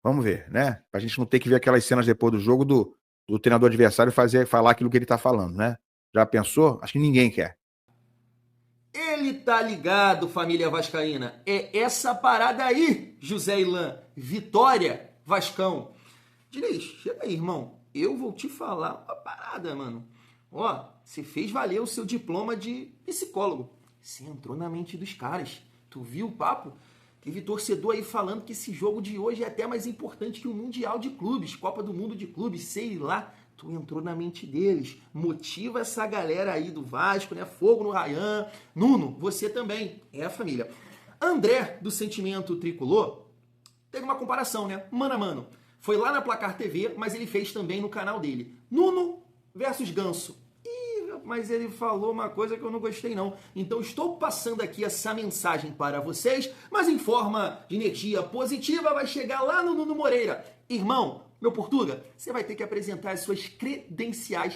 Vamos ver, né? Pra gente não ter que ver aquelas cenas depois do jogo do treinador adversário falar aquilo que ele tá falando, né? Já pensou? Acho que ninguém quer. Ele tá ligado, família vascaína. É essa parada aí, José Ilan. Vitória, Vascão. Diniz, chega aí, irmão. Eu vou te falar uma parada, mano. Ó, você fez valer o seu diploma de psicólogo. Você entrou na mente dos caras. Tu viu o papo? Teve torcedor aí falando que esse jogo de hoje é até mais importante que o Mundial de Clubes, Copa do Mundo de Clubes, sei lá. Tu entrou na mente deles. Motiva essa galera aí do Vasco, né? Fogo no Rayhan. Nuno, você também. É a família. André, do Sentimento Tricolor, teve uma comparação, né? Mano a mano. Foi lá na Placar TV, mas ele fez também no canal dele. Nuno versus Ganso. Mas ele falou uma coisa que eu não gostei não. Então estou passando aqui essa mensagem para vocês, mas em forma de energia positiva vai chegar lá no Nuno Moreira. Irmão, meu Portuga, você vai ter que apresentar as suas credenciais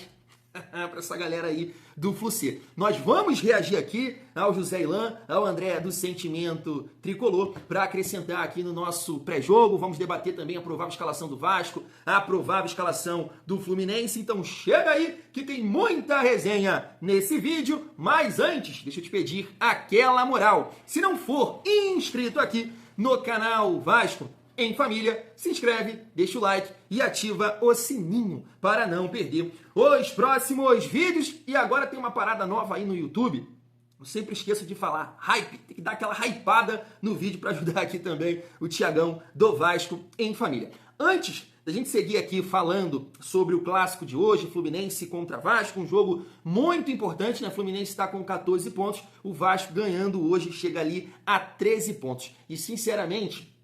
para essa galera aí do Flucê. Nós vamos reagir aqui ao José Ilan, ao André do Sentimento Tricolor, para acrescentar aqui no nosso pré-jogo. Vamos debater também a provável escalação do Vasco, a provável escalação do Fluminense. Então chega aí que tem muita resenha nesse vídeo. Mas antes, deixa eu te pedir aquela moral. Se não for inscrito aqui no canal Vasco em Família, se inscreve, deixa o like e ativa o sininho para não perder os próximos vídeos. E agora tem uma parada nova aí no YouTube. Eu sempre esqueço de falar hype, tem que dar aquela hypada no vídeo para ajudar aqui também o Tiagão do Vasco em Família. Antes da gente seguir aqui falando sobre o clássico de hoje, Fluminense contra Vasco, um jogo muito importante, né? Fluminense está com 14 pontos, o Vasco ganhando hoje chega ali a 13 pontos. E sinceramente,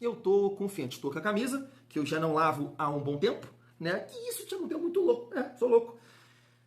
eu tô confiante, tô com a camisa, que eu já não lavo há um bom tempo, né? E isso tinha um tempo muito louco, sou louco.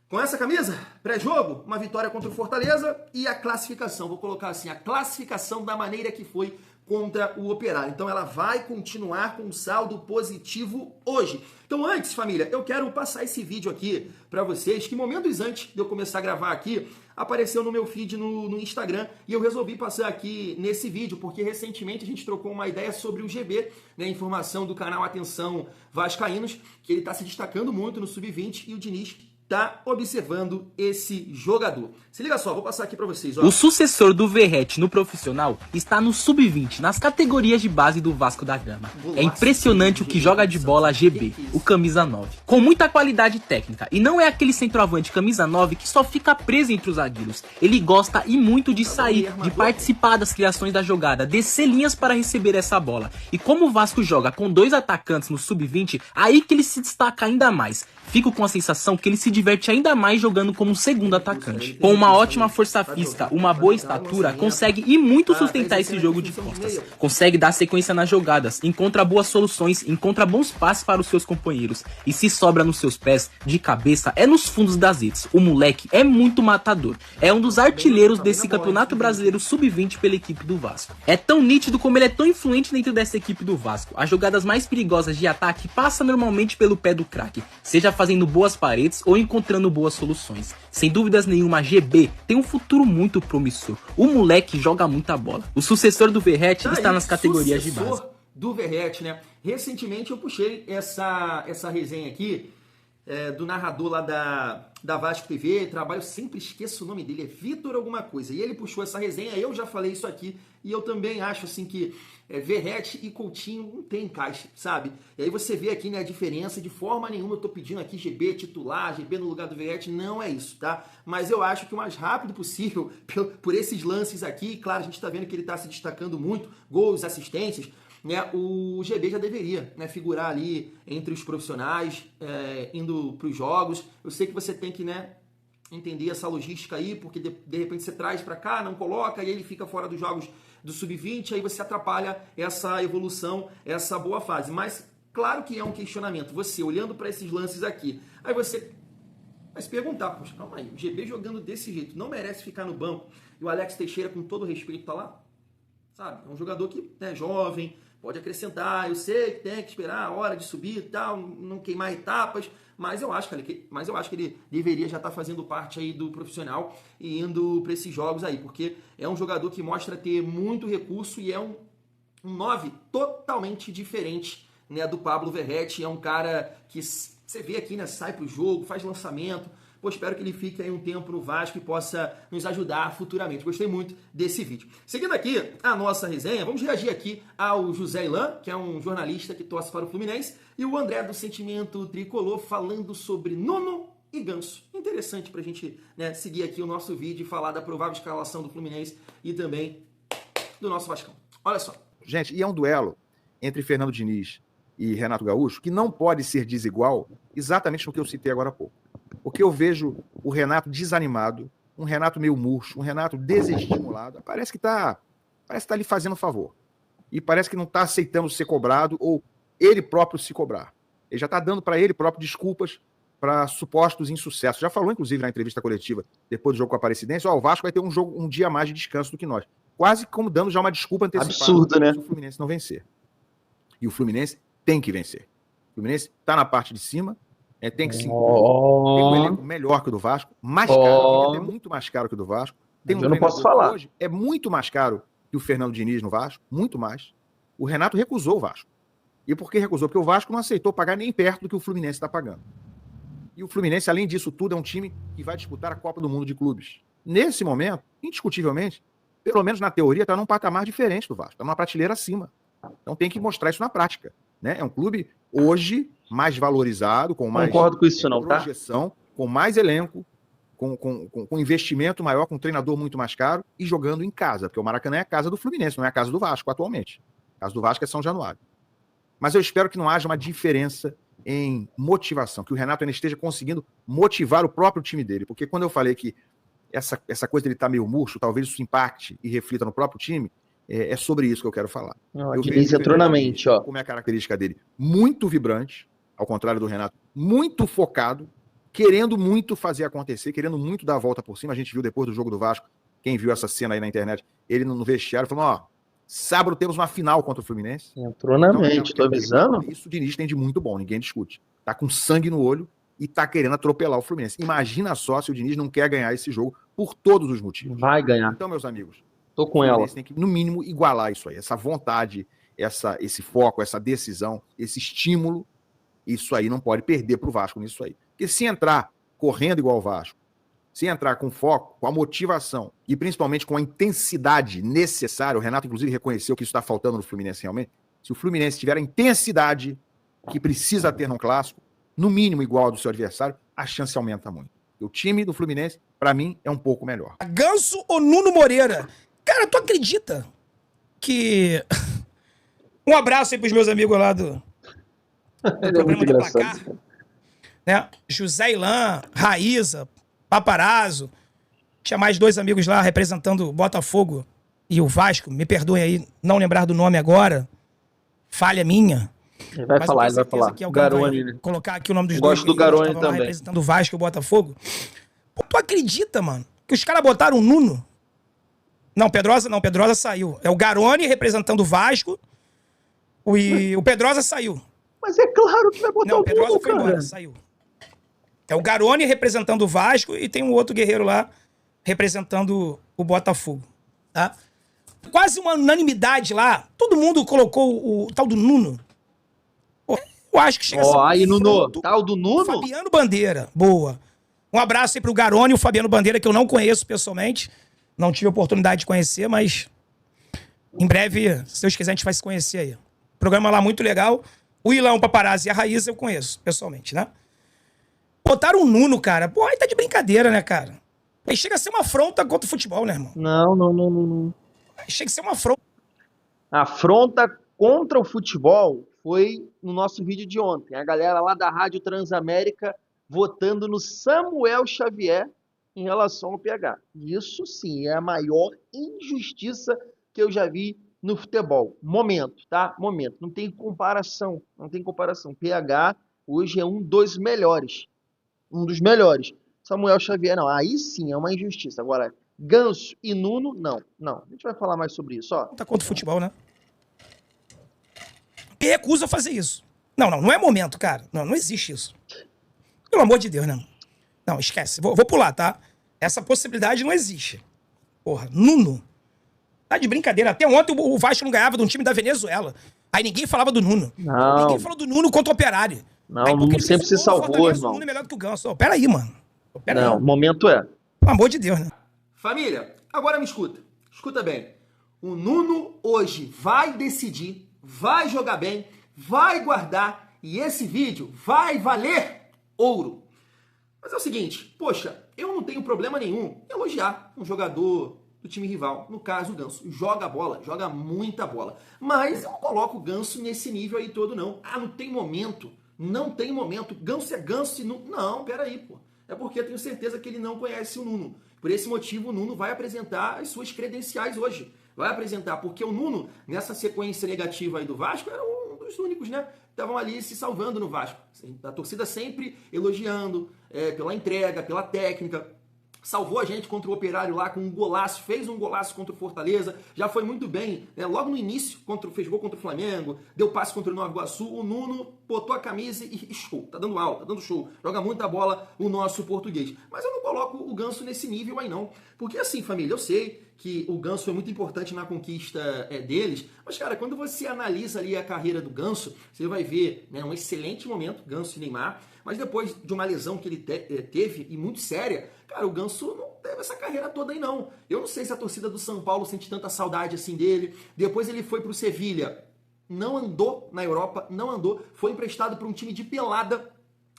Com essa camisa, pré-jogo, uma vitória contra o Fortaleza e a classificação. Vou colocar assim, a classificação da maneira que foi contra o Operário. Então ela vai continuar com um saldo positivo hoje. Então antes, família, eu quero passar esse vídeo aqui para vocês, que momentos antes de eu começar a gravar aqui, apareceu no meu feed no Instagram e eu resolvi passar aqui nesse vídeo, porque recentemente a gente trocou uma ideia sobre o GB, né, informação do canal Atenção Vascaínos, que ele está se destacando muito no Sub-20 e o Diniz tá observando esse jogador. Se liga só, vou passar aqui pra vocês, ó. O sucessor do Verratti no profissional está no Sub-20, nas categorias de base do Vasco da Gama. É impressionante o que joga de bola a GB, o camisa 9. Com muita qualidade técnica, e não é aquele centroavante camisa 9 que só fica preso entre os zagueiros. Ele gosta e muito de sair, de participar das criações da jogada, descer linhas para receber essa bola. E como o Vasco joga com dois atacantes no Sub-20, aí que ele se destaca ainda mais. Fico com a sensação que ele se diverte ainda mais jogando como segundo atacante. Com uma ótima força física, uma boa estatura, consegue e muito sustentar esse jogo de costas. Consegue dar sequência nas jogadas, encontra boas soluções, encontra bons passes para os seus companheiros. E se sobra nos seus pés, de cabeça, é nos fundos das redes. O moleque é muito matador. É um dos artilheiros desse campeonato brasileiro Sub-20 pela equipe do Vasco. É tão nítido como ele é tão influente dentro dessa equipe do Vasco. As jogadas mais perigosas de ataque passam normalmente pelo pé do craque, seja fazendo boas paredes ou encontrando boas soluções. Sem dúvidas nenhuma, GB tem um futuro muito promissor. O moleque joga muita bola. O sucessor do Verratti está nas categorias de base. Do Verratti, né? Recentemente eu puxei essa resenha aqui do narrador lá da Vasco TV, trabalho, sempre esqueço o nome dele, é Vitor alguma coisa, e ele puxou essa resenha, eu já falei isso aqui, e eu também acho assim que Verratti e Coutinho não tem encaixe, sabe? E aí você vê aqui, né, a diferença, de forma nenhuma eu tô pedindo aqui GB titular, GB no lugar do Verratti, não é isso, tá? Mas eu acho que o mais rápido possível, por esses lances aqui, claro, a gente tá vendo que ele tá se destacando muito, gols, assistências, né, o GB já deveria, né, figurar ali entre os profissionais, indo para os jogos. Eu sei que você tem que, né, entender essa logística aí, porque de repente você traz para cá, não coloca, e ele fica fora dos jogos do Sub-20, aí você atrapalha essa evolução, essa boa fase. Mas claro que é um questionamento. Você, olhando para esses lances aqui, aí você vai se perguntar, poxa, calma aí, o GB jogando desse jeito não merece ficar no banco, e o Alex Teixeira, com todo respeito, tá lá? Sabe? É um jogador que é jovem, pode acrescentar, eu sei que tem que esperar a hora de subir e tal, não queimar etapas, mas eu acho que ele deveria já estar fazendo parte aí do profissional e indo para esses jogos aí, porque é um jogador que mostra ter muito recurso e é um Um 9 totalmente diferente, né, do Pablo Verratti. É um cara que você vê aqui, né, sai pro jogo, faz lançamento. Pô, espero que ele fique aí um tempo no Vasco e possa nos ajudar futuramente. Gostei muito desse vídeo. Seguindo aqui a nossa resenha, vamos reagir aqui ao José Ilan, que é um jornalista que torce para o Fluminense, e o André do Sentimento Tricolor falando sobre Nuno e Ganso. Interessante pra gente, né, seguir aqui o nosso vídeo e falar da provável escalação do Fluminense e também do nosso Vascão. Olha só. Gente, e é um duelo entre Fernando Diniz e Renato Gaúcho que não pode ser desigual exatamente no que eu citei agora há pouco. Porque eu vejo o Renato desanimado, um Renato meio murcho, um Renato desestimulado. Parece que tá ali fazendo favor. E parece que não está aceitando ser cobrado ou ele próprio se cobrar. Ele já está dando para ele próprio desculpas para supostos insucessos. Já falou, inclusive, na entrevista coletiva, depois do jogo com a Aparecidense, o Vasco vai ter um dia mais de descanso do que nós. Quase como dando já uma desculpa antecipada. Absurdo, né? Se o Fluminense não vencer. E o Fluminense tem que vencer. O Fluminense está na parte de cima, tem que se impor. Tem um elenco melhor que o do Vasco, mais caro, até muito mais caro que o do Vasco. Tem um eu não posso falar. Hoje é muito mais caro que o Fernando Diniz no Vasco, muito mais. O Renato recusou o Vasco. E por que recusou? Porque o Vasco não aceitou pagar nem perto do que o Fluminense está pagando. E o Fluminense, além disso tudo, é um time que vai disputar a Copa do Mundo de Clubes. Nesse momento, indiscutivelmente, pelo menos na teoria, está num patamar diferente do Vasco. Está numa prateleira acima. Então tem que mostrar isso na prática. Né? É um clube hoje mais valorizado, com mais concordo com isso, não, projeção, tá? Com mais elenco, com investimento maior, com um treinador muito mais caro e jogando em casa, porque o Maracanã é a casa do Fluminense, não é a casa do Vasco atualmente. A casa do Vasco é São Januário. Mas eu espero que não haja uma diferença em motivação, que o Renato ainda esteja conseguindo motivar o próprio time dele, porque quando eu falei que essa coisa dele estar meio murcho, talvez isso impacte e reflita no próprio time, é sobre isso que eu quero falar. O Diniz entrou na mente, ó. Como é a característica dele? Muito vibrante, ao contrário do Renato, muito focado, querendo muito fazer acontecer, querendo muito dar a volta por cima. A gente viu depois do jogo do Vasco, quem viu essa cena aí na internet, ele no vestiário falando, ó, sábado temos uma final contra o Fluminense. Entrou na mente, tô avisando. Isso o Diniz tem de muito bom, ninguém discute. Tá com sangue no olho e tá querendo atropelar o Fluminense. Imagina só se o Diniz não quer ganhar esse jogo por todos os motivos. Vai ganhar. Então, meus amigos, tô com ela. Tem que, no mínimo, igualar isso aí. Essa vontade, esse foco, essa decisão, esse estímulo, isso aí não pode perder pro Vasco nisso aí. Porque se entrar correndo igual o Vasco, se entrar com foco, com a motivação e principalmente com a intensidade necessária, o Renato inclusive reconheceu que isso está faltando no Fluminense realmente, se o Fluminense tiver a intensidade que precisa ter num clássico, no mínimo igual ao do seu adversário, a chance aumenta muito. O time do Fluminense, para mim, é um pouco melhor. Ganso ou Nuno Moreira? Cara, tu acredita que... Um abraço aí pros meus amigos lá do programa do Placar. Né? José Ilan, Raíza, Paparazzo. Tinha mais 2 amigos lá representando o Botafogo e o Vasco. Me perdoem aí não lembrar do nome agora. Falha minha. Ele vai falar. Que Garoni, né? Colocar aqui o nome dos Gosto dois. Do Garoni também. Representando o Vasco e o Botafogo. Pô, tu acredita, mano, que os caras botaram o Nuno? Não, Pedrosa saiu. É o Garoni representando o Vasco. O Pedrosa saiu. Mas é claro que vai botar o Pedrosa Nuno, foi embora, saiu. É o Garoni representando o Vasco e tem um outro guerreiro lá representando o Botafogo. Tá? Quase uma unanimidade lá. Todo mundo colocou o tal do Nuno. Pô, eu acho que chega a ser aí, Nuno. Tal do Nuno? Fabiano Bandeira. Boa. Um abraço aí pro Garoni e o Fabiano Bandeira, que eu não conheço pessoalmente. Não tive a oportunidade de conhecer, mas em breve, se Deus quiser, a gente vai se conhecer aí. Programa lá muito legal. O Ilão, o Paparazzi e a Raíza eu conheço pessoalmente, né? Botaram o Nuno, cara. Pô, aí tá de brincadeira, né, cara? Aí chega a ser uma afronta contra o futebol, né, irmão? Não. Aí chega a ser uma afronta. A afronta contra o futebol foi no nosso vídeo de ontem. A galera lá da Rádio Transamérica votando no Samuel Xavier em relação ao PH. Isso sim é a maior injustiça que eu já vi no futebol. Momento, tá? Momento. Não tem comparação. PH hoje é um dos melhores. Samuel Xavier, não. Aí sim é uma injustiça. Agora, Ganso e Nuno, não. A gente vai falar mais sobre isso, ó. Tá contra o futebol, né? E recusa fazer isso. Não é momento, cara. Não existe isso. Pelo amor de Deus, né? Não, esquece. Vou pular, tá? Essa possibilidade não existe. Porra, Nuno. Tá de brincadeira. Até ontem o Vasco não ganhava de um time da Venezuela. Aí ninguém falava do Nuno. Não. Ninguém falou do Nuno contra o Operário. Não, o Nuno sempre se salvou, irmão. O Nuno é melhor do que o Ganso. Oh, peraí, mano. Não, o momento é. Pelo amor de Deus, né? Família, agora me escuta. Escuta bem. O Nuno hoje vai decidir, vai jogar bem, vai guardar e esse vídeo vai valer ouro. Mas é o seguinte, poxa, eu não tenho problema nenhum em elogiar um jogador do time rival, no caso o Ganso. Joga bola, joga muita bola. Mas eu não coloco o Ganso nesse nível aí todo, não. Ah, não tem momento. Não tem momento. Ganso é Ganso e não... Não, peraí, pô. É porque eu tenho certeza que ele não conhece o Nuno. Por esse motivo, o Nuno vai apresentar as suas credenciais hoje. Vai apresentar, porque o Nuno, nessa sequência negativa aí do Vasco, era um dos únicos, né? Estavam ali se salvando no Vasco. A torcida sempre elogiando pela entrega, pela técnica. Salvou a gente contra o Operário lá com um golaço, fez um golaço contra o Fortaleza, já foi muito bem, né? Logo no início, fez gol contra o Flamengo, deu passe contra o Nova Iguaçu, o Nuno botou a camisa e show, tá dando aula, tá dando show, joga muita bola o nosso português. Mas eu não coloco o Ganso nesse nível aí não, porque assim, família, eu sei que o Ganso foi muito importante na conquista deles, mas cara, quando você analisa ali a carreira do Ganso, você vai ver, né, um excelente momento, Ganso e Neymar, mas depois de uma lesão que ele teve, e muito séria, cara, o Ganso não teve essa carreira toda aí não. Eu não sei se a torcida do São Paulo sente tanta saudade assim dele. Depois ele foi pro Sevilha, não andou na Europa, não andou, foi emprestado para um time de pelada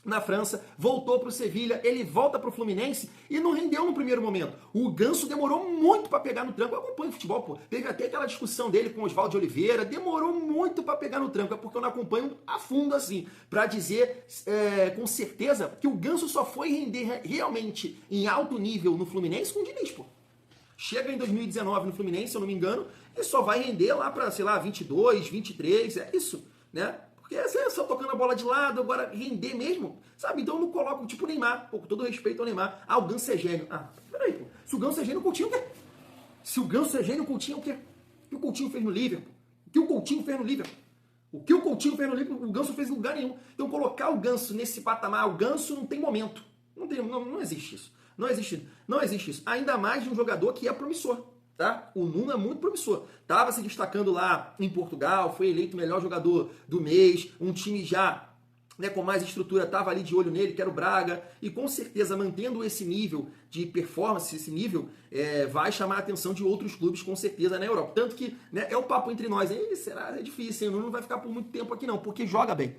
na França, voltou para o Sevilha, ele volta para o Fluminense e não rendeu no primeiro momento. O Ganso demorou muito para pegar no tranco. Eu acompanho o futebol, pô. Teve até aquela discussão dele com o Oswaldo de Oliveira, demorou muito para pegar no tranco, é porque eu não acompanho a fundo assim, para dizer com certeza que o Ganso só foi render realmente em alto nível no Fluminense com o Diniz, pô. Chega em 2019 no Fluminense, se eu não me engano, e só vai render lá para, sei lá, 22, 23, é isso, né? Porque você é só tocando a bola de lado, agora render mesmo, sabe? Então eu não coloco, tipo o Neymar, pô, com todo respeito ao Neymar. Ah, o Ganso é gênio. Ah, peraí, pô. Se o Ganso é gênio, o Coutinho o quê? Se o Ganso é gênio, o Coutinho o quê? O que o Coutinho fez no Liverpool? O que o Coutinho fez no Liverpool? O que o Coutinho fez no Liverpool, o Ganso fez em lugar nenhum. Então colocar o Ganso nesse patamar, o Ganso não tem momento. Não existe isso. Não existe isso. Ainda mais de um jogador que é promissor. Tá? O Nuno é muito promissor. Estava se destacando lá em Portugal, foi eleito o melhor jogador do mês, um time já, né, com mais estrutura estava ali de olho nele, que era o Braga, e com certeza mantendo esse nível de performance, esse nível, vai chamar a atenção de outros clubes com certeza na Europa. Tanto que, né, é o papo entre nós, será? É difícil, hein? O Nuno não vai ficar por muito tempo aqui não, porque joga bem.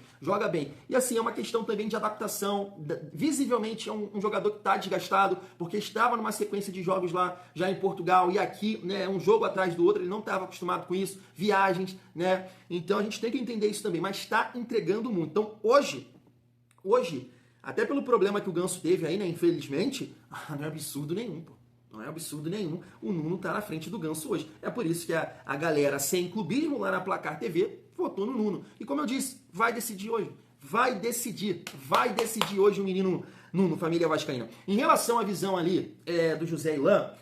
E assim, é uma questão também de adaptação, visivelmente é um jogador que está desgastado, porque estava numa sequência de jogos lá já em Portugal, e aqui, né, um jogo atrás do outro, ele não estava acostumado com isso, viagens, né, então a gente tem que entender isso também, mas está entregando muito. Então hoje, até pelo problema que o Ganso teve aí, né, infelizmente, não é absurdo nenhum, pô. Não é absurdo nenhum o Nuno tá na frente do Ganso hoje. É por isso que a galera sem clubismo lá na Placar TV votou no Nuno. E como eu disse, vai decidir hoje. Vai decidir hoje o menino Nuno, família vascaína. Em relação à visão ali do José Ilan,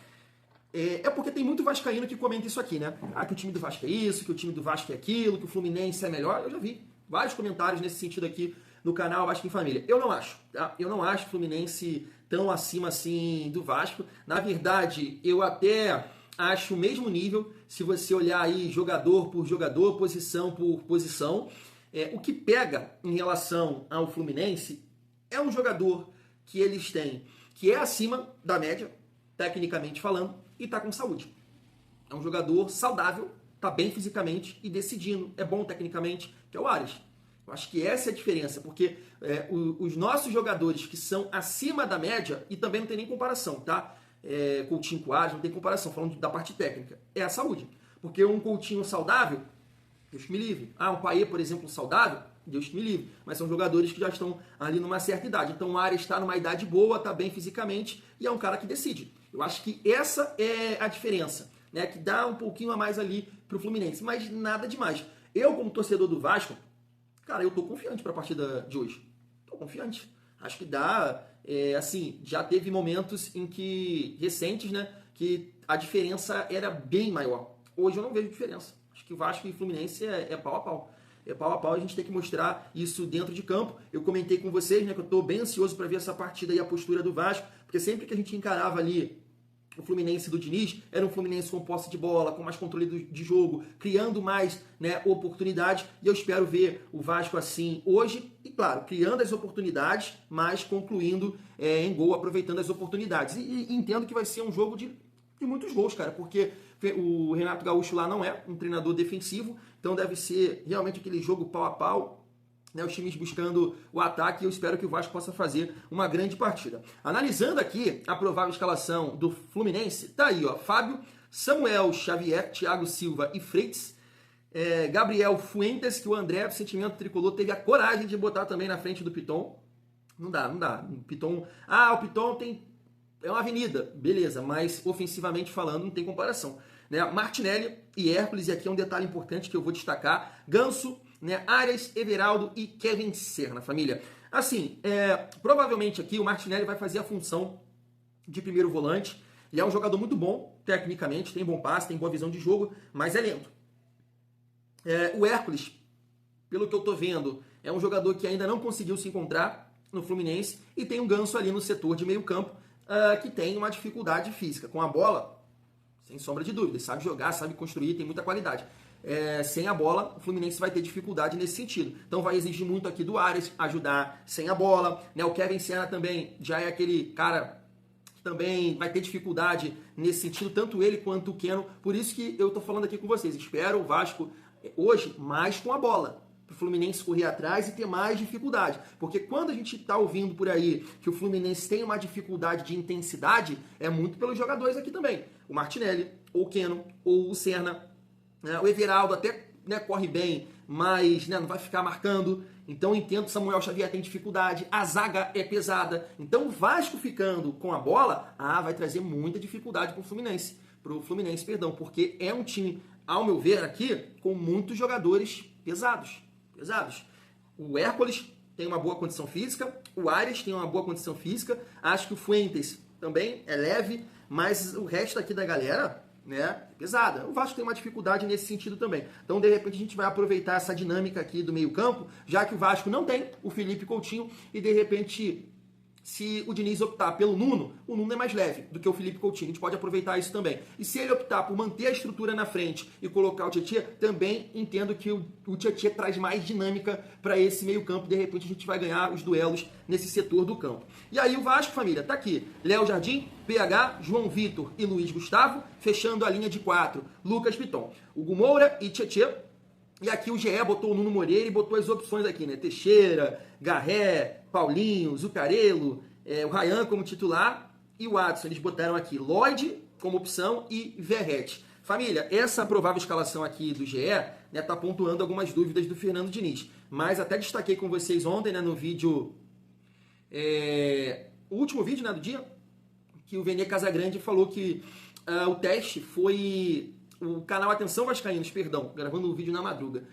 é porque tem muito vascaíno que comenta isso aqui, né? Ah, que o time do Vasco é isso, que o time do Vasco é aquilo, que o Fluminense é melhor. Eu já vi vários comentários nesse sentido aqui no canal Vasco em Família. Eu não acho, tá? Eu não acho o Fluminense tão acima assim do Vasco. Na verdade, eu até acho o mesmo nível, se você olhar aí jogador por jogador, posição por posição. O que pega em relação ao Fluminense é um jogador que eles têm, que é acima da média, tecnicamente falando, e tá com saúde. É um jogador saudável, tá bem fisicamente e decidindo, é bom tecnicamente, que é o Ares. Eu acho que essa é a diferença, porque os nossos jogadores que são acima da média, e também não tem nem comparação, tá? Coutinho com Ares, não tem comparação, falando da parte técnica, é a saúde. Porque um Coutinho saudável, Deus que me livre. Um Payet, por exemplo, saudável, Deus que me livre. Mas são jogadores que já estão ali numa certa idade. Então o Ares está numa idade boa, está bem fisicamente, e é um cara que decide. Eu acho que essa é a diferença, né? Que dá um pouquinho a mais ali pro Fluminense, mas nada demais. Eu, como torcedor do Vasco, cara, eu tô confiante para a partida de hoje. Tô confiante. Acho que dá, assim, já teve momentos em que, recentes, né, que a diferença era bem maior. Hoje eu não vejo diferença. Acho que o Vasco e o Fluminense é pau a pau. É pau a pau, a gente tem que mostrar isso dentro de campo. Eu comentei com vocês, né, que eu tô bem ansioso para ver essa partida e a postura do Vasco, porque sempre que a gente encarava ali o Fluminense do Diniz era um Fluminense com posse de bola, com mais controle de jogo, criando mais, né, oportunidades, e eu espero ver o Vasco assim hoje, e claro, criando as oportunidades, mas concluindo em gol, aproveitando as oportunidades. E entendo que vai ser um jogo de muitos gols, cara, porque o Renato Gaúcho lá não é um treinador defensivo, então deve ser realmente aquele jogo pau a pau, né, os times buscando o ataque, e eu espero que o Vasco possa fazer uma grande partida. Analisando aqui a provável escalação do Fluminense, tá aí, ó, Fábio, Samuel Xavier, Thiago Silva e Freitas, Gabriel Fuentes, que o André, do Sentimento Tricolor, teve a coragem de botar também na frente do Piton. Não dá. O Piton é uma avenida, beleza, mas ofensivamente falando não tem comparação. Né? Martinelli e Hércules, e aqui é um detalhe importante que eu vou destacar, Ganso, né, Arias, Everaldo e Kevin Serna, família. Assim, provavelmente aqui o Martinelli vai fazer a função de primeiro volante. Ele é um jogador muito bom, tecnicamente, tem bom passe, tem boa visão de jogo, mas é lento. O Hércules, pelo que eu tô vendo, é um jogador que ainda não conseguiu se encontrar no Fluminense, e tem um Ganso ali no setor de meio campo, que tem uma dificuldade física. Com a bola, sem sombra de dúvida, sabe jogar, sabe construir, tem muita qualidade. Sem a bola, o Fluminense vai ter dificuldade nesse sentido. Então vai exigir muito aqui do Arias ajudar sem a bola. Né? O Kevin Serna também já é aquele cara que também vai ter dificuldade nesse sentido, tanto ele quanto o Keno. Por isso que eu tô falando aqui com vocês. Espero o Vasco hoje mais com a bola, para o Fluminense correr atrás e ter mais dificuldade. Porque quando a gente está ouvindo por aí que o Fluminense tem uma dificuldade de intensidade, é muito pelos jogadores aqui também. O Martinelli, ou o Keno, ou o Serna. O Everaldo até, né, corre bem, mas, né, não vai ficar marcando. Então entendo que Samuel Xavier tem dificuldade, a zaga é pesada. Então o Vasco ficando com a bola, vai trazer muita dificuldade para o Fluminense. Porque é um time, ao meu ver aqui, com muitos jogadores pesados. O Hércules tem uma boa condição física, o Arias tem uma boa condição física, acho que o Fuentes também é leve, mas o resto aqui da galera, né, pesada. O Vasco tem uma dificuldade nesse sentido também. Então, de repente, a gente vai aproveitar essa dinâmica aqui do meio-campo, já que o Vasco não tem o Felipe Coutinho, e de repente, se o Diniz optar pelo Nuno, o Nuno é mais leve do que o Felipe Coutinho. A gente pode aproveitar isso também. E se ele optar por manter a estrutura na frente e colocar o Tietê, também entendo que o Tietê traz mais dinâmica para esse meio-campo. De repente, a gente vai ganhar os duelos nesse setor do campo. E aí, o Vasco, família, tá aqui. Léo Jardim, PH, João Vitor e Luiz Gustavo, fechando a linha de 4. Lucas Piton, Hugo Moura e Tietê. E aqui o GE botou o Nuno Moreira e botou as opções aqui, né? Teixeira, Garré, Paulinho, Zucarello, o Ryan como titular e o Adson. Eles botaram aqui Lloyd como opção e Verrete. Família, essa provável escalação aqui do GE, né, tá pontuando algumas dúvidas do Fernando Diniz. Mas até destaquei com vocês ontem, né, no vídeo, o último vídeo, né, do dia, que o Vene Casagrande falou que o teste foi... O canal Atenção Vascaínos, gravando o vídeo na madruga.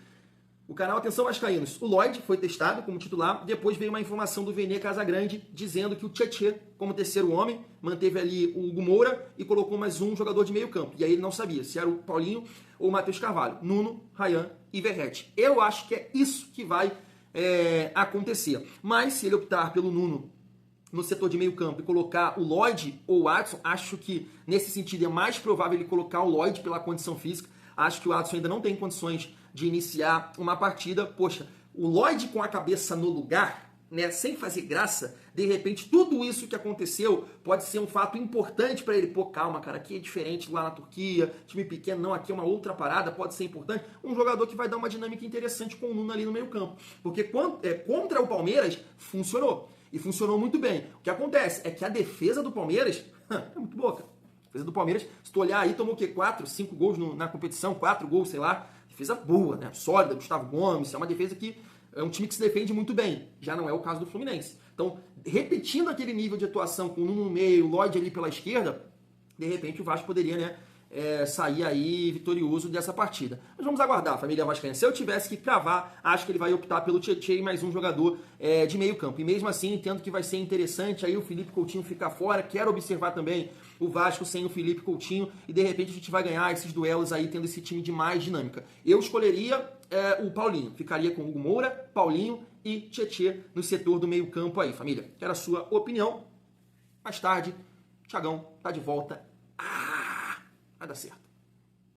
O canal Atenção Vascaínos, o Lloyd foi testado como titular, depois veio uma informação do Vene Casagrande dizendo que o Tietê, como terceiro homem, manteve ali o Hugo Moura e colocou mais um jogador de meio campo. E aí ele não sabia se era o Paulinho ou o Matheus Carvalho. Nuno, Ryan e Verrete. Eu acho que é isso que vai acontecer. Mas se ele optar pelo Nuno no setor de meio campo e colocar o Lloyd ou o Adson, acho que nesse sentido é mais provável ele colocar o Lloyd pela condição física. Acho que o Adson ainda não tem condições de iniciar uma partida. Poxa, o Lloyd com a cabeça no lugar, né, sem fazer graça, de repente tudo isso que aconteceu pode ser um fato importante para ele. Pô, calma, cara, aqui é diferente lá na Turquia, time pequeno, não, aqui é uma outra parada, pode ser importante. Um jogador que vai dar uma dinâmica interessante com o Nuno ali no meio campo. Porque contra o Palmeiras, funcionou. E funcionou muito bem. O que acontece é que a defesa do Palmeiras é muito boa, cara. A defesa do Palmeiras, se tu olhar aí, tomou o quê? 4, 5 gols na competição, 4 gols, sei lá. Defesa boa, né? Sólida, Gustavo Gomes. É uma defesa que é um time que se defende muito bem. Já não é o caso do Fluminense. Então, repetindo aquele nível de atuação com o Nuno no meio, o Lloyd ali pela esquerda, de repente o Vasco poderia, né, sair aí vitorioso dessa partida. Mas vamos aguardar, família vascaína. Se eu tivesse que cravar, acho que ele vai optar pelo Tietê e mais um jogador de meio campo. E mesmo assim, entendo que vai ser interessante aí o Felipe Coutinho ficar fora. Quero observar também o Vasco sem o Felipe Coutinho e de repente a gente vai ganhar esses duelos aí, tendo esse time de mais dinâmica. Eu escolheria o Paulinho. Ficaria com o Hugo Moura, Paulinho e Tietê no setor do meio campo aí, família. Quero a sua opinião. Mais tarde, Thiagão tá de volta Vai dar certo.